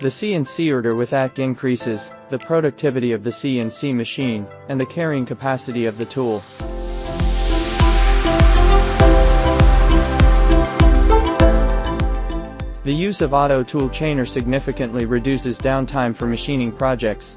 The CNC order with ACK increases the productivity of the CNC machine and the carrying capacity of the tool. The use of auto tool chainer significantly reduces downtime for machining projects.